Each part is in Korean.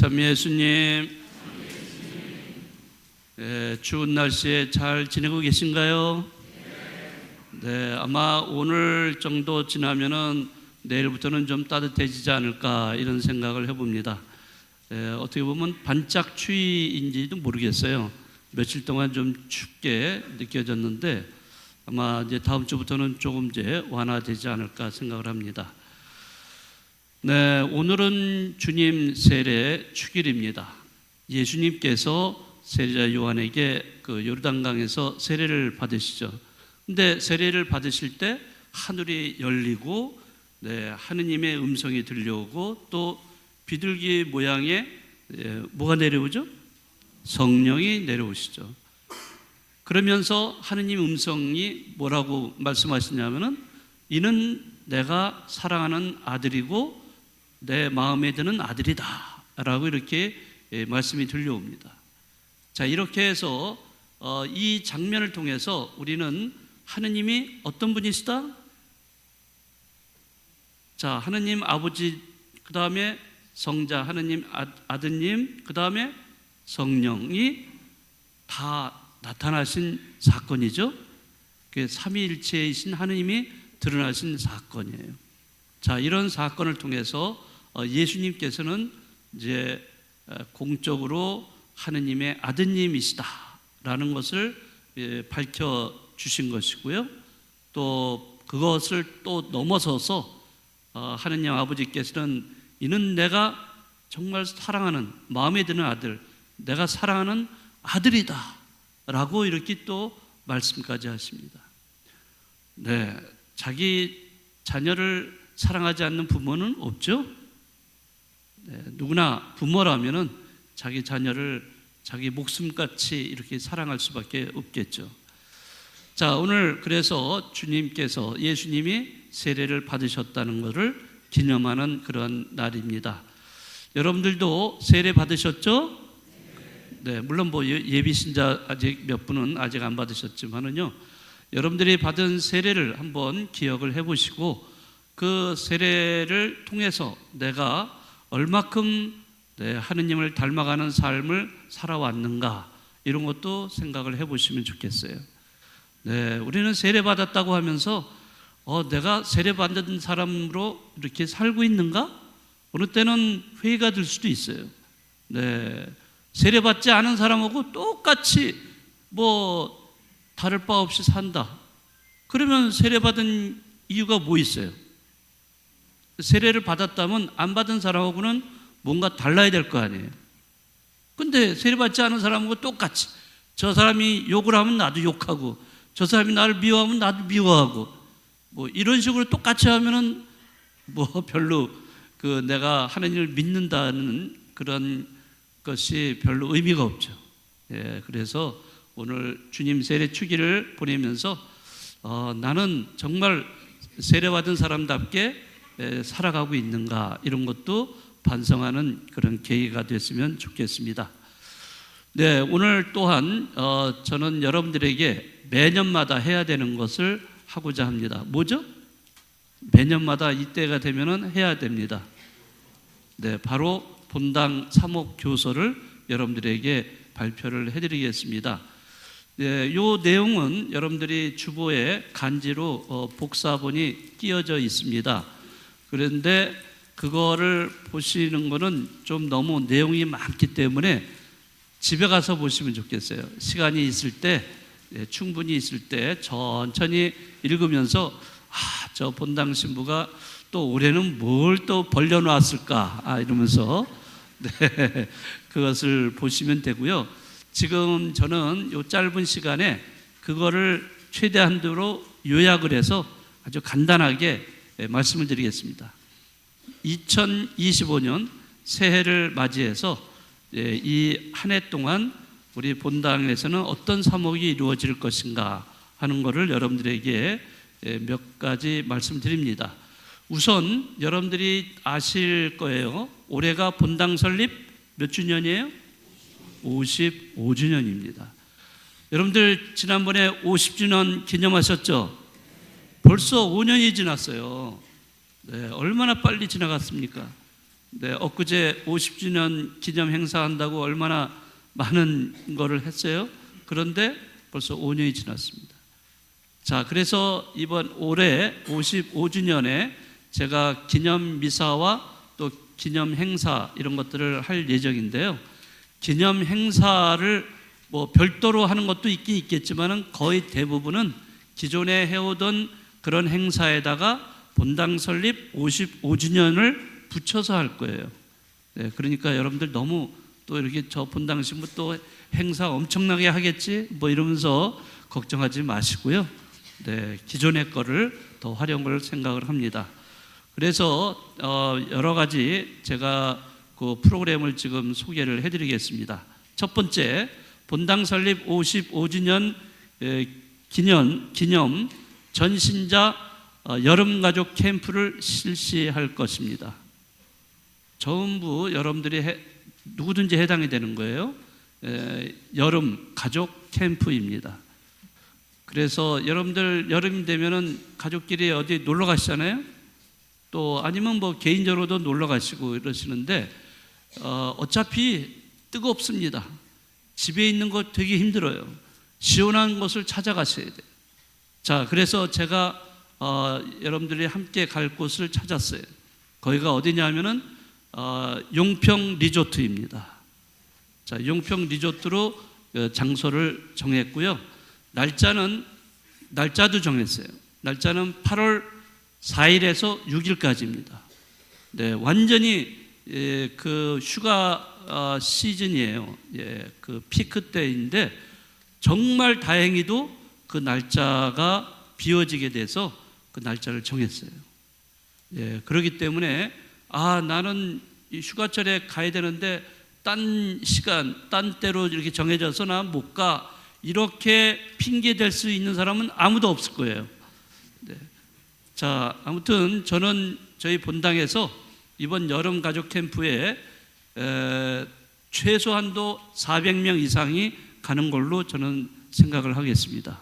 참 예수님, 추운 날씨에 잘 지내고 계신가요? 네, 아마 오늘 정도 지나면은 내일부터는 좀 따뜻해지지 않을까 이런 생각을 해봅니다. 어떻게 보면 반짝 추위인지도 모르겠어요. 며칠 동안 좀 춥게 느껴졌는데 아마 이제 다음 주부터는 조금 이제 완화되지 않을까 생각을 합니다. 네, 오늘은 주님 세례 축일입니다. 예수님께서 세례자 요한에게 그 요르단강에서 세례를 받으시죠. 근데 세례를 받으실 때 하늘이 열리고 하느님의 음성이 들려오고 또 비둘기 모양의 뭐가 내려오죠? 성령이 내려오시죠. 그러면서 하느님 음성이 뭐라고 말씀하시냐면은 이는 내가 사랑하는 아들이고 내 마음에 드는 아들이다 라고 이렇게 말씀이 들려옵니다. 자, 이렇게 해서 이 장면을 통해서 우리는 하느님이 어떤 분이시다? 자, 하느님 아버지, 그 다음에 성자, 하느님 아드님, 그 다음에 성령이 다 나타나신 사건이죠. 그 삼위일체이신 하느님이 드러나신 사건이에요. 자, 이런 사건을 통해서 예수님께서는 이제 공적으로 하느님의 아드님이시다라는 것을 밝혀 주신 것이고요. 또 그것을 또 넘어서서 하느님 아버지께서는 이는 내가 정말 사랑하는 마음에 드는 아들, 내가 사랑하는 아들이다 라고 이렇게 또 말씀까지 하십니다. 네, 자기 자녀를 사랑하지 않는 부모는 없죠. 네, 누구나 부모라면은 자기 자녀를 자기 목숨같이 이렇게 사랑할 수밖에 없겠죠. 자, 오늘 그래서 주님께서 예수님이 세례를 받으셨다는 것을 기념하는 그런 날입니다. 여러분들도 세례 받으셨죠? 네, 물론 뭐 예비 신자 아직 몇 분은 아직 안 받으셨지만은요, 여러분들이 받은 세례를 한번 기억을 해보시고 그 세례를 통해서 내가 얼마큼 하느님을 닮아가는 삶을 살아왔는가 이런 것도 생각을 해보시면 좋겠어요. 네, 우리는 세례 받았다고 하면서 내가 세례 받은 사람으로 이렇게 살고 있는가? 어느 때는 회의가 들 수도 있어요. 네, 세례 받지 않은 사람하고 똑같이 뭐 다를 바 없이 산다. 그러면 세례 받은 이유가 뭐 있어요? 세례를 받았다면 안 받은 사람하고는 뭔가 달라야 될 거 아니에요. 근데 세례 받지 않은 사람하고 똑같이 저 사람이 욕을 하면 나도 욕하고 저 사람이 나를 미워하면 나도 미워하고 뭐 이런 식으로 똑같이 하면은 뭐 별로 그 내가 하나님을 믿는다는 그런 것이 별로 의미가 없죠. 예, 그래서 오늘 주님 세례 축일을 보내면서 나는 정말 세례받은 사람답게 살아가고 있는가 이런 것도 반성하는 그런 계기가 됐으면 좋겠습니다. 네, 오늘 또한 저는 여러분들에게 매년마다 해야 되는 것을 하고자 합니다. 뭐죠? 매년마다 이때가 되면은 해야 됩니다. 네, 바로 본당 사목 교서를 여러분들에게 발표를 해드리겠습니다. 네, 요 내용은 여러분들이 주보에 간지로 복사본이 끼어져 있습니다. 그런데 그거를 보시는 거는 좀 너무 내용이 많기 때문에 집에 가서 보시면 좋겠어요. 시간이 있을 때, 충분히 있을 때 천천히 읽으면서 저 본당 신부가 또 올해는 뭘 또 벌려놨을까 이러면서 네, 그것을 보시면 되고요. 지금 저는 요 짧은 시간에 그거를 최대한도로 요약을 해서 아주 간단하게 말씀을 드리겠습니다. 2025년 새해를 맞이해서 이 한 해 동안 우리 본당에서는 어떤 사목이 이루어질 것인가 하는 것을 여러분들에게 몇 가지 말씀드립니다. 우선 여러분들이 아실 거예요. 올해가 본당 설립 몇 주년이에요? 55주년입니다. 여러분들 지난번에 50주년 기념하셨죠? 벌써 5년이 지났어요. 네, 얼마나 빨리 지나갔습니까? 네, 엊그제 50주년 기념 행사한다고 얼마나 많은 거를 했어요. 그런데 벌써 5년이 지났습니다. 자, 그래서 이번 올해 55주년에 제가 기념 미사와 또 기념 행사 이런 것들을 할 예정인데요. 기념 행사를 뭐 별도로 하는 것도 있긴 있겠지만은 거의 대부분은 기존에 해오던 그런 행사에다가 본당 설립 55주년을 붙여서 할 거예요. 네, 그러니까 여러분들 너무 또 이렇게 저 본당 신부 또 행사 엄청나게 하겠지 뭐 이러면서 걱정하지 마시고요. 네, 기존의 거를 더 활용을 생각을 합니다. 그래서 여러 가지 제가 그 프로그램을 지금 소개를 해드리겠습니다. 첫 번째, 본당 설립 55주년 기념 전신자 여름가족 캠프를 실시할 것입니다. 전부 여러분들이 누구든지 해당이 되는 거예요. 여름 가족 캠프입니다. 그래서 여러분들 여름이 되면은 가족끼리 어디 놀러 가시잖아요. 또 아니면 뭐 개인적으로도 놀러 가시고 이러시는데 어차피 뜨겁습니다. 집에 있는 거 되게 힘들어요. 시원한 곳을 찾아가셔야 돼요. 자, 그래서 제가 여러분들이 함께 갈 곳을 찾았어요. 거기가 어디냐면은 용평 리조트입니다. 자, 용평 리조트로 장소를 정했고요. 날짜도 정했어요. 날짜는 8월 4일에서 6일까지입니다. 네, 완전히 그 휴가 시즌이에요. 그 피크 때인데 정말 다행히도 그 날짜가 비워지게 돼서 그 날짜를 정했어요. 그렇기 때문에 나는 이 휴가철에 가야 되는데 딴 시간, 딴 때로 이렇게 정해져서 나 못 가. 이렇게 핑계 댈 수 있는 사람은 아무도 없을 거예요. 네. 자, 아무튼 저는 저희 본당에서 이번 여름 가족 캠프에 최소한도 400명 이상이 가는 걸로 저는 생각을 하겠습니다.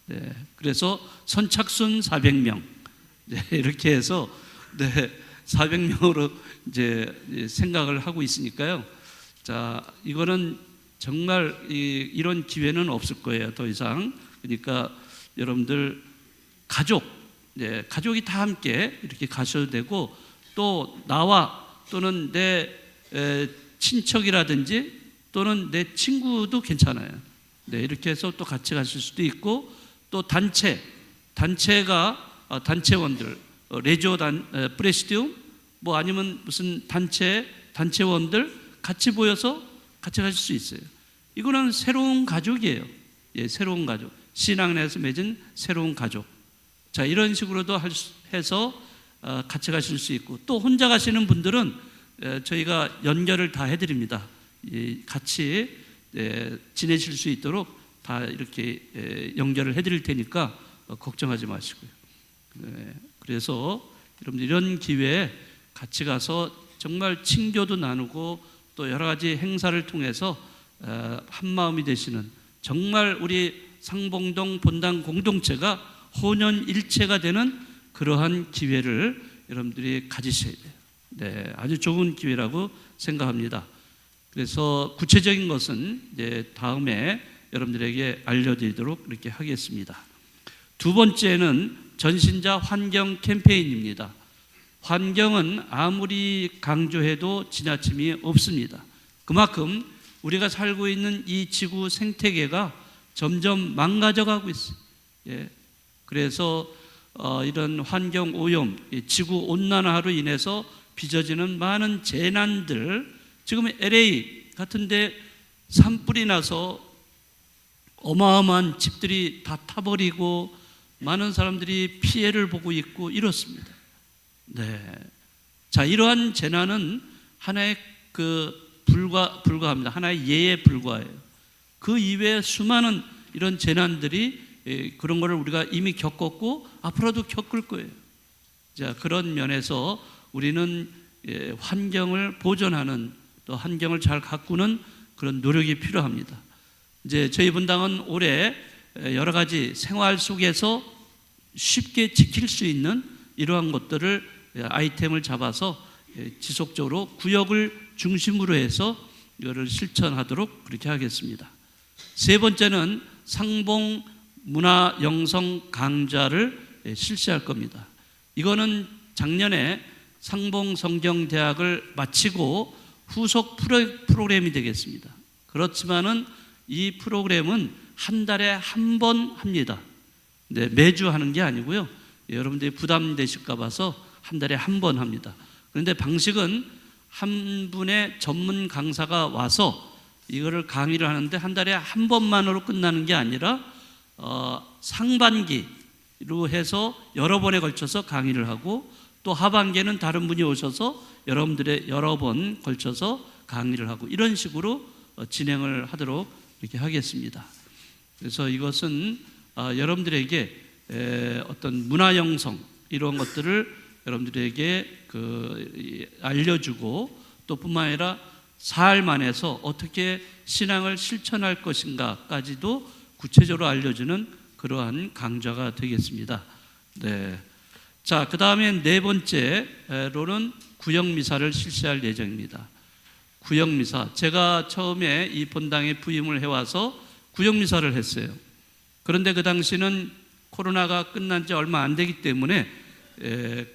네. 그래서 선착순 400명. 네, 이렇게 해서 400명으로 이제 생각을 하고 있으니까요. 자, 이거는 정말 이런 기회는 없을 거예요, 더 이상. 그러니까 여러분들 가족이 다 함께 이렇게 가셔도 되고, 또 나와 또는 내 친척이라든지 또는 내 친구도 괜찮아요. 네, 이렇게 해서 또 같이 가실 수도 있고, 또 단체원들, 프레시디움 뭐 아니면 무슨 단체원들 같이 모여서 같이 가실 수 있어요. 이거는 새로운 가족이에요. 새로운 가족. 신앙 내에서 맺은 새로운 가족. 자, 이런 식으로도 해서 같이 가실 수 있고, 또 혼자 가시는 분들은 저희가 연결을 다 해드립니다. 같이 지내실 수 있도록 다 이렇게 연결을 해드릴 테니까 걱정하지 마시고요. 그래서 여러분들 이런 기회에 같이 가서 정말 친교도 나누고 또 여러 가지 행사를 통해서 한 마음이 되시는, 정말 우리 상봉동 본당 공동체가 혼연일체가 되는 그러한 기회를 여러분들이 가지셔야 돼요. 네, 아주 좋은 기회라고 생각합니다. 그래서 구체적인 것은 이제 다음에 여러분들에게 알려드리도록 이렇게 하겠습니다. 두 번째는 전신자 환경 캠페인입니다. 환경은 아무리 강조해도 지나침이 없습니다. 그만큼 우리가 살고 있는 이 지구 생태계가 점점 망가져가고 있어요. 그래서 이런 환경 오염, 지구 온난화로 인해서 빚어지는 많은 재난들, 지금 LA 같은데 산불이 나서 어마어마한 집들이 다 타버리고 많은 사람들이 피해를 보고 있고 이렇습니다. 네. 자, 이러한 재난은 하나의 불과합니다. 하나의 예에 불과해요. 그 이외에 수많은 이런 재난들이 그런 거를 우리가 이미 겪었고 앞으로도 겪을 거예요. 자, 그런 면에서 우리는 환경을 보존하는, 또 환경을 잘 가꾸는 그런 노력이 필요합니다. 이제 저희 분당은 올해 여러 가지 생활 속에서 쉽게 지킬 수 있는 이러한 것들을 아이템을 잡아서 지속적으로 구역을 중심으로 해서 이거를 실천하도록 그렇게 하겠습니다. 세 번째는 상봉 문화영성 강좌를 실시할 겁니다. 이거는 작년에 상봉성경대학을 마치고 후속 프로그램이 되겠습니다. 그렇지만은 이 프로그램은 한 달에 한 번 합니다. 네, 매주 하는 게 아니고요. 여러분들이 부담되실까 봐서 한 달에 한 번 합니다. 그런데 방식은 한 분의 전문 강사가 와서 이거를 강의를 하는데 한 달에 한 번만으로 끝나는 게 아니라 상반기로 해서 여러 번에 걸쳐서 강의를 하고 또 하반기에는 다른 분이 오셔서 여러분들의 여러 번 걸쳐서 강의를 하고 이런 식으로 진행을 하도록 이렇게 하겠습니다. 그래서 이것은 여러분들에게 어떤 문화 형성 이런 것들을 여러분들에게 알려주고 또 뿐만 아니라 삶 안에서 어떻게 신앙을 실천할 것인가까지도 구체적으로 알려주는 그러한 강좌가 되겠습니다. 네. 자, 그 다음에 네 번째로는 구역미사를 실시할 예정입니다. 구역미사. 제가 처음에 이 본당에 부임을 해와서 구역미사를 했어요. 그런데 그 당시는 코로나가 끝난 지 얼마 안 되기 때문에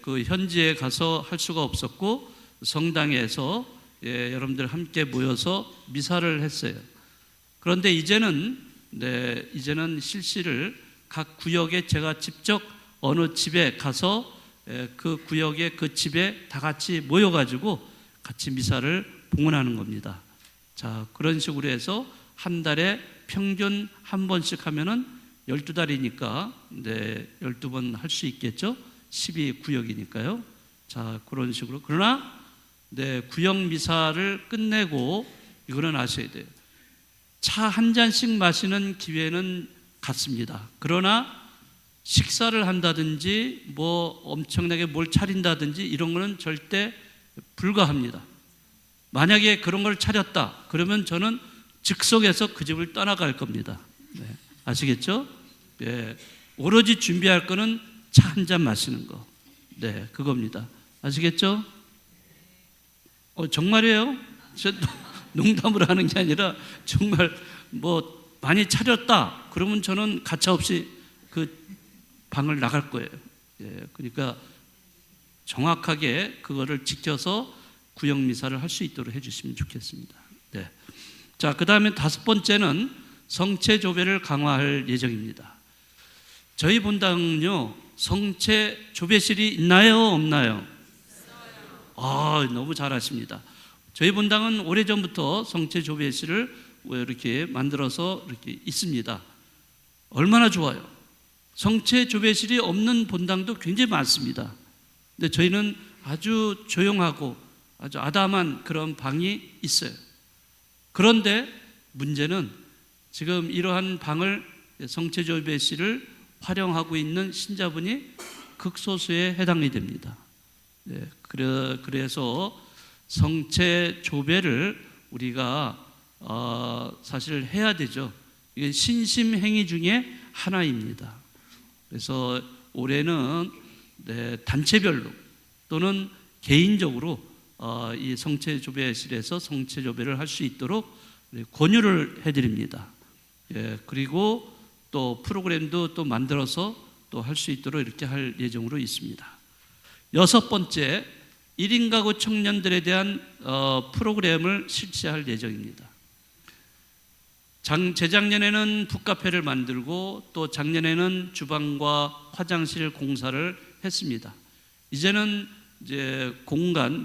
그 현지에 가서 할 수가 없었고 성당에서 여러분들 함께 모여서 미사를 했어요. 그런데 이제는 실시를 각 구역에 제가 직접 어느 집에 가서 그 구역의 그 집에 다 같이 모여가지고 같이 미사를 봉헌하는 겁니다. 자, 그런 식으로 해서 한 달에 평균 한 번씩 하면은 12달이니까 12번 할 수 있겠죠? 12구역이니까요. 자, 그런 식으로. 그러나 구역 미사를 끝내고 이거는 아셔야 돼요. 차 한 잔씩 마시는 기회는 갖습니다. 그러나 식사를 한다든지 뭐 엄청나게 뭘 차린다든지 이런 거는 절대 불가합니다. 만약에 그런 걸 차렸다 그러면 저는 즉석에서 그 집을 떠나갈 겁니다. 네. 아시겠죠? 네. 오로지 준비할 거는 차 한 잔 마시는 거. 네, 그겁니다. 아시겠죠? 정말이에요? 저 농담으로 하는 게 아니라 정말 뭐 많이 차렸다 그러면 저는 가차없이 그 방을 나갈 거예요. 예, 그러니까 정확하게 그거를 지켜서 구역 미사를 할 수 있도록 해주시면 좋겠습니다. 네. 자, 그 다음에 다섯 번째는 성체 조배를 강화할 예정입니다. 저희 본당은요 성체 조배실이 있나요, 없나요? 너무 잘하십니다. 저희 본당은 오래전부터 성체 조배실을 이렇게 만들어서 이렇게 있습니다. 얼마나 좋아요. 성체 조배실이 없는 본당도 굉장히 많습니다. 근데 저희는 아주 조용하고 아주 아담한 그런 방이 있어요. 그런데 문제는 지금 이러한 방을 성체 조배실을 활용하고 있는 신자분이 극소수에 해당이 됩니다. 네, 그래서 성체 조배를 우리가 사실 해야 되죠. 이게 신심행위 중에 하나입니다. 그래서 올해는 단체별로 또는 개인적으로 이 성체 조배실에서 성체 조배를 할 수 있도록 권유를 해드립니다. 그리고 또 프로그램도 또 만들어서 또 할 수 있도록 이렇게 할 예정으로 있습니다. 여섯 번째, 1인 가구 청년들에 대한 프로그램을 실시할 예정입니다. 재작년에는 북카페를 만들고 또 작년에는 주방과 화장실 공사를 했습니다. 이제는 이제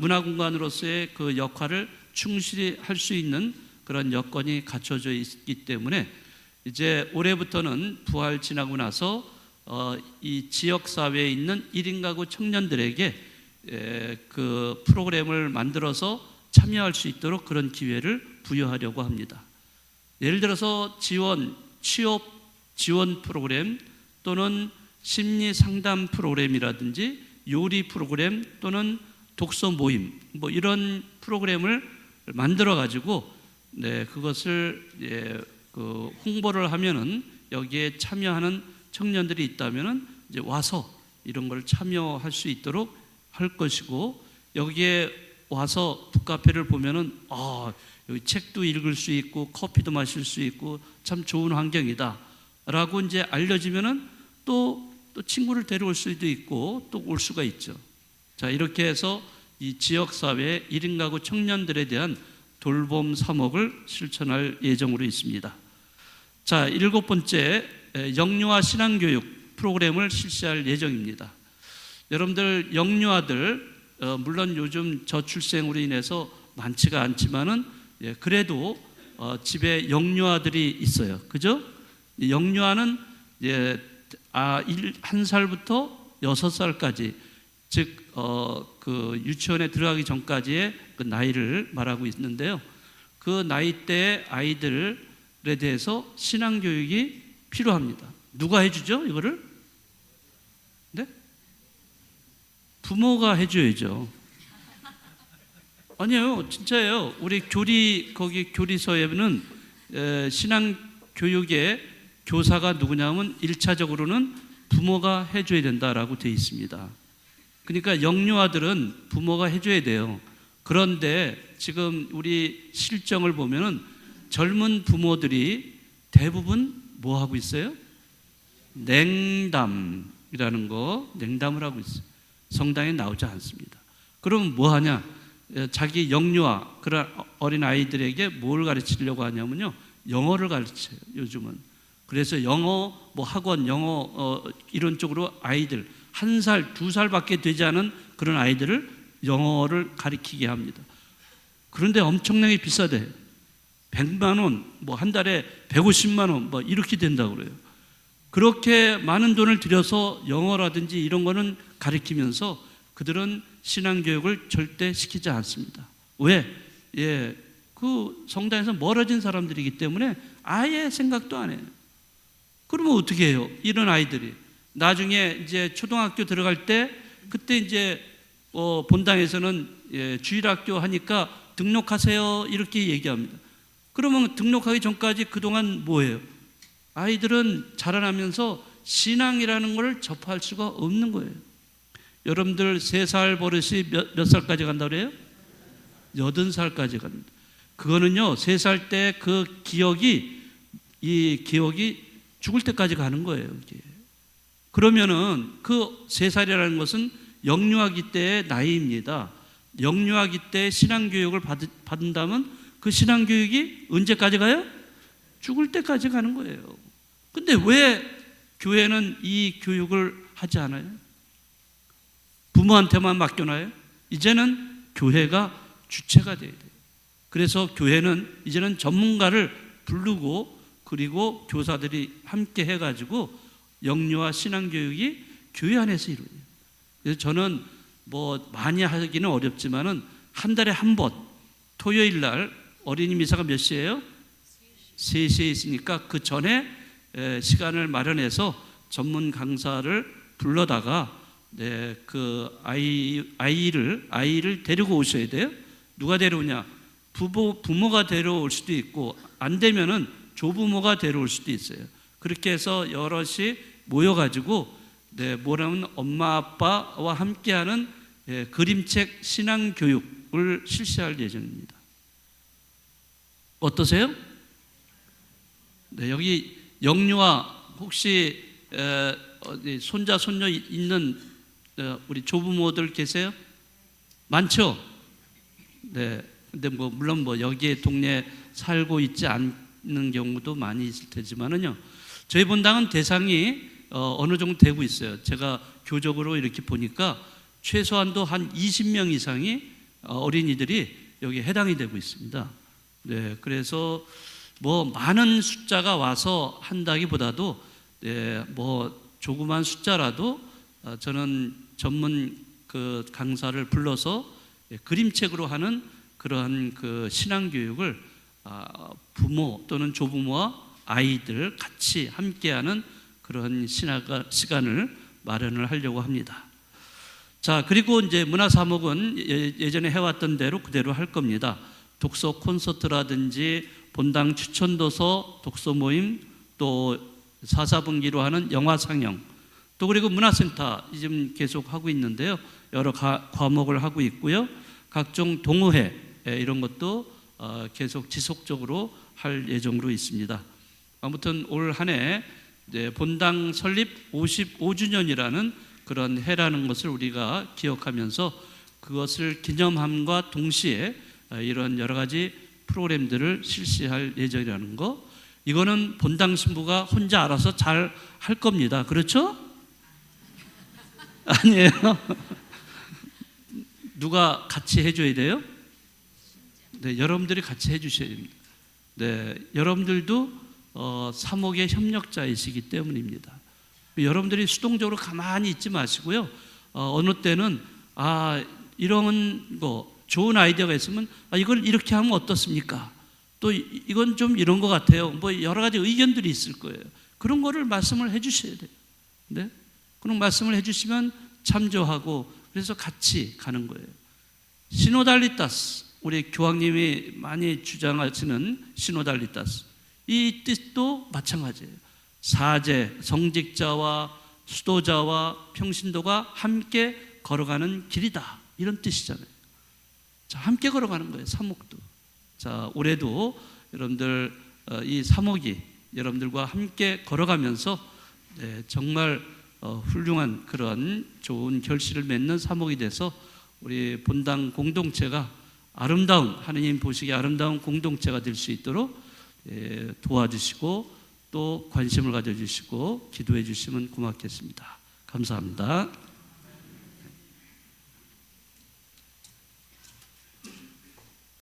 문화 공간으로서의 그 역할을 충실히 할 수 있는 그런 여건이 갖춰져 있기 때문에 이제 올해부터는 부활 지나고 나서 이 지역 사회에 있는 1인 가구 청년들에게 그 프로그램을 만들어서 참여할 수 있도록 그런 기회를 부여하려고 합니다. 예를 들어서 취업 지원 프로그램 또는 심리 상담 프로그램이라든지 요리 프로그램 또는 독서 모임 뭐 이런 프로그램을 만들어 가지고 그것을 홍보를 하면은 여기에 참여하는 청년들이 있다면은 이제 와서 이런 걸 참여할 수 있도록 할 것이고, 여기에 와서 북카페를 보면은 여기 책도 읽을 수 있고 커피도 마실 수 있고 참 좋은 환경이다 라고 이제 알려지면은 또 친구를 데려올 수도 있고 또 올 수가 있죠. 자, 이렇게 해서 이 지역사회 1인 가구 청년들에 대한 돌봄 3억을 실천할 예정으로 있습니다. 자, 7번째, 영유아 신앙교육 프로그램을 실시할 예정입니다. 여러분들 영유아들 물론 요즘 저출생으로 인해서 많지가 않지만은 그래도 집에 영유아들이 있어요. 그죠? 영유아는 1살부터 6살까지, 즉 그 유치원에 들어가기 전까지의 그 나이를 말하고 있는데요. 그 나이대의 아이들에 대해서 신앙 교육이 필요합니다. 누가 해주죠? 이거를? 네? 부모가 해줘야죠. 아니에요, 진짜예요. 우리 거기 교리서에는 신앙 교육의 교사가 누구냐면 1차적으로는 부모가 해줘야 된다라고 되어 있습니다. 그러니까 영유아들은 부모가 해줘야 돼요. 그런데 지금 우리 실정을 보면은 젊은 부모들이 대부분 뭐 하고 있어요? 냉담을 하고 있어요. 성당에 나오지 않습니다. 그럼 뭐 하냐? 자기 영유아, 그런 어린 아이들에게 뭘 가르치려고 하냐면요, 영어를 가르쳐요, 요즘은. 그래서 영어 학원, 영어 이런 쪽으로 아이들 1살, 2살밖에 되지 않은 그런 아이들을 영어를 가르치게 합니다. 그런데 엄청나게 비싸대요. 100만 원, 한 달에 150만 원, 이렇게 된다고 그래요. 그렇게 많은 돈을 들여서 영어라든지 이런 거는 가르치면서 그들은 신앙교육을 절대 시키지 않습니다. 왜? 그 성당에서 멀어진 사람들이기 때문에 아예 생각도 안 해요. 그러면 어떻게 해요? 이런 아이들이 나중에 이제 초등학교 들어갈 때, 그때 이제 본당에서는 주일학교 하니까 등록하세요 이렇게 얘기합니다. 그러면 등록하기 전까지 그동안 뭐예요? 아이들은 자라나면서 신앙이라는 걸 접할 수가 없는 거예요. 여러분들 3살 버릇이 몇 살까지 간다고 그래요? 80살까지 갑니다. 그거는요, 3살 때 그 이 기억이 죽을 때까지 가는 거예요. 이게. 그러면은 그 3살이라는 것은 영유아기 때의 나이입니다. 영유아기 때 신앙교육을 받는다면 그 신앙교육이 언제까지 가요? 죽을 때까지 가는 거예요. 근데 왜 교회는 이 교육을 하지 않아요? 부모한테만 맡겨놔요? 이제는 교회가 주체가 돼야 돼요. 그래서 교회는 이제는 전문가를 부르고, 그리고 교사들이 함께 해가지고 영유아 신앙교육이 교회 안에서 이루어져요. 그래서 저는 많이 하기는 어렵지만은 한 달에 한 번, 토요일 날 어린이 미사가 몇 시예요? 3시에 있으니까 그 전에 시간을 마련해서 전문 강사를 불러다가 그 아이를 데리고 오셔야 돼요. 누가 데려오냐? 부모가 데려올 수도 있고, 안 되면은 조부모가 데려올 수도 있어요. 그렇게 해서 여럿이 모여가지고 뭐라면 엄마 아빠와 함께하는 그림책 신앙교육을 실시할 예정입니다. 어떠세요? 여기 영유아 혹시 손자 손녀 있는 우리 조부모들 계세요? 많죠? 네. 근데 물론 여기에 동네에 살고 있지 않는 경우도 많이 있을 테지만은요, 저희 본당은 대상이 어느 정도 되고 있어요. 제가 교적으로 이렇게 보니까 최소한도 한 20명 이상이 어린이들이 여기에 해당이 되고 있습니다. 네, 그래서 많은 숫자가 와서 한다기보다도 조그만 숫자라도 저는 전문 그 강사를 불러서 그림책으로 하는 그러한 그 신앙교육을 부모 또는 조부모와 아이들 같이 함께하는 그런 시간을 마련을 하려고 합니다. 자, 그리고 이제 문화사목은 예전에 해왔던 대로 그대로 할 겁니다. 독서 콘서트라든지 본당 추천도서 독서 모임, 또 사사분기로 하는 영화 상영, 또 그리고 문화센터 지금 계속 하고 있는데요. 여러 과목을 하고 있고요. 각종 동호회 이런 것도 계속 지속적으로 할 예정으로 있습니다. 아무튼 올 한 해 본당 설립 55주년이라는 그런 해라는 것을 우리가 기억하면서 그것을 기념함과 동시에 이런 여러 가지 프로그램들을 실시할 예정이라는 거, 이거는 본당 신부가 혼자 알아서 잘 할 겁니다. 그렇죠? 아니에요. 누가 같이 해줘야 돼요? 네, 여러분들이 같이 해주셔야 됩니다. 네, 여러분들도 사목의 협력자이시기 때문입니다. 여러분들이 수동적으로 가만히 있지 마시고요. 어느 때는 이런 거 좋은 아이디어가 있으면 이걸 이렇게 하면 어떻습니까? 또 이건 좀 이런 것 같아요. 뭐 여러 가지 의견들이 있을 거예요. 그런 거를 말씀을 해주셔야 돼요. 네? 그런 말씀을 해주시면 참조하고 그래서 같이 가는 거예요. 시노달리타스, 우리 교황님이 많이 주장하시는 시노달리타스, 이 뜻도 마찬가지예요. 사제, 성직자와 수도자와 평신도가 함께 걸어가는 길이다, 이런 뜻이잖아요. 자, 함께 걸어가는 거예요. 사목도. 자, 올해도 여러분들 이 사목이 여러분들과 함께 걸어가면서 정말 훌륭한 그런 좋은 결실을 맺는 사목이 돼서 우리 본당 공동체가 아름다운, 하느님 보시기에 아름다운 공동체가 될 수 있도록 도와주시고 또 관심을 가져주시고 기도해 주시면 고맙겠습니다. 감사합니다.